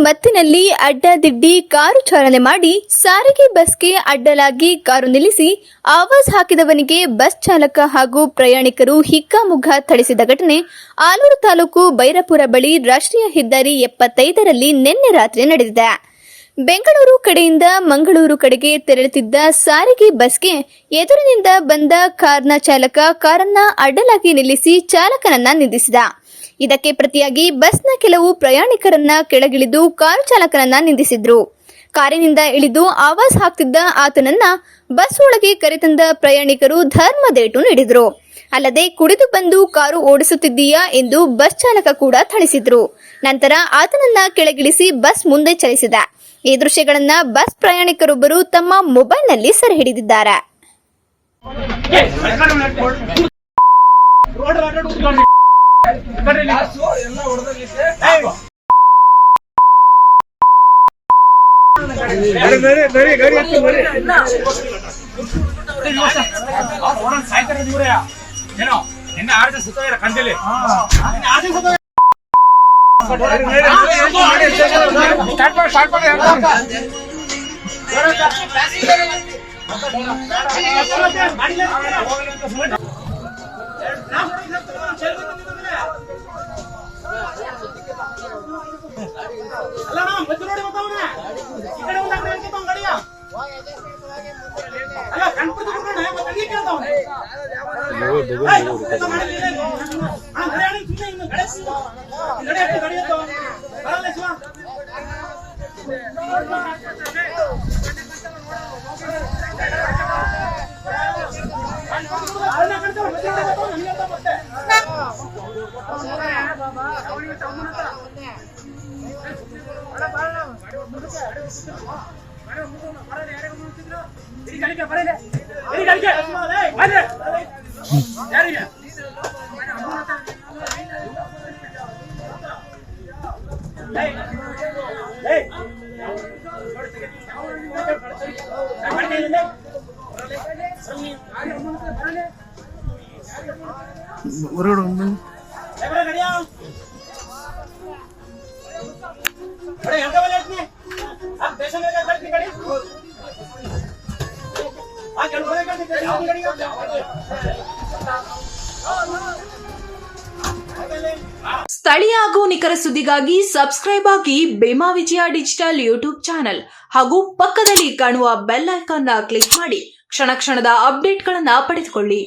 ಮತ್ತಿನಲ್ಲಿ ಅಡ್ಡದಿಡ್ಡಿ car ಚಾಲನೆ ಮಾಡಿ ಸಾರಿಗೆ ಬಸ್ಗೆ ಅಡ್ಡಲಾಗಿ ಕಾರು ನಿಲ್ಲಿಸಿ ಆವಾಜ್ ಹಾಕಿದವನಿಗೆ ಬಸ್ ಚಾಲಕ ಹಾಗೂ ಪ್ರಯಾಣಿಕರು ಹಿಕ್ಕಾಮುಗ್ಗಾ ಥಳಿಸಿದ ಘಟನೆ ಆಲೂರು ತಾಲೂಕು ಬೈರಪುರ ಬಳಿ ರಾಷ್ಟ್ರೀಯ ಹೆದ್ದಾರಿ 75ರಲ್ಲಿ ನಿನ್ನೆ ರಾತ್ರಿ ನಡೆದಿದೆ. ಬೆಂಗಳೂರು ಕಡೆಯಿಂದ ಮಂಗಳೂರು ಕಡೆಗೆ ತೆರಳುತ್ತಿದ್ದ ಸಾರಿಗೆ ಬಸ್ಗೆ ಎದುರಿನಿಂದ ಬಂದ ಕಾರ್ನ ಚಾಲಕ ಕಾರನ್ನ ಅಡ್ಡಲಾಗಿ ನಿಲ್ಲಿಸಿ ಚಾಲಕನನ್ನ ನಿಂದಿಸಿದ. ಇದಕ್ಕೆ ಪ್ರತಿಯಾಗಿ ಬಸ್ನ ಕೆಲವು ಪ್ರಯಾಣಿಕರನ್ನ ಕೆಳಗಿಳಿದು ಕಾರು ಚಾಲಕನನ್ನ ನಿಂದಿಸಿದ್ರು. ಕಾರಿನಿಂದ ಇಳಿದು ಆವಾಜ್ ಹಾಕ್ತಿದ್ದ ಆತನನ್ನ ಬಸ್ ಒಳಗೆ ಕರೆತಂದ ಪ್ರಯಾಣಿಕರು ಧರ್ಮದೇಟು ನೀಡಿದ್ರು. ಅಲ್ಲದೆ ಕುಡಿದು ಬಂದು ಕಾರು ಓಡಿಸುತ್ತಿದ್ದೀಯಾ ಎಂದು ಬಸ್ ಚಾಲಕ ಕೂಡ ಥಳಿಸಿದ್ರು. ನಂತರ ಆತನನ್ನ ಕೆಳಗಿಳಿಸಿ ಬಸ್ ಮುಂದೆ ಚಲಿಸಿದ. ಈ ದೃಶ್ಯಗಳನ್ನ ಬಸ್ ಪ್ರಯಾಣಿಕರೊಬ್ಬರು ತಮ್ಮ ಮೊಬೈಲ್ನಲ್ಲಿ ಸೆರೆ ಹಿಡಿದಿದ್ದಾರೆ. ಸ್ಥಳೀಯ ಹಾಗೂ ನಿಖರ ಸುದ್ದಿಗಾಗಿ ಸಬ್ಸ್ಕ್ರೈಬ್ ಆಗಿ ಬೇಮಾ ವಿಜಯ ಡಿಜಿಟಲ್ ಯೂಟ್ಯೂಬ್ ಚಾನೆಲ್ ಹಾಗೂ ಪಕ್ಕದಲ್ಲಿ ಕಾಣುವ ಬೆಲ್ ಐಕಾನ್ ಕ್ಲಿಕ್ ಮಾಡಿ ಕ್ಷಣ ಕ್ಷಣದ ಅಪ್ಡೇಟ್ಗಳನ್ನು ಪಡೆದುಕೊಳ್ಳಿ.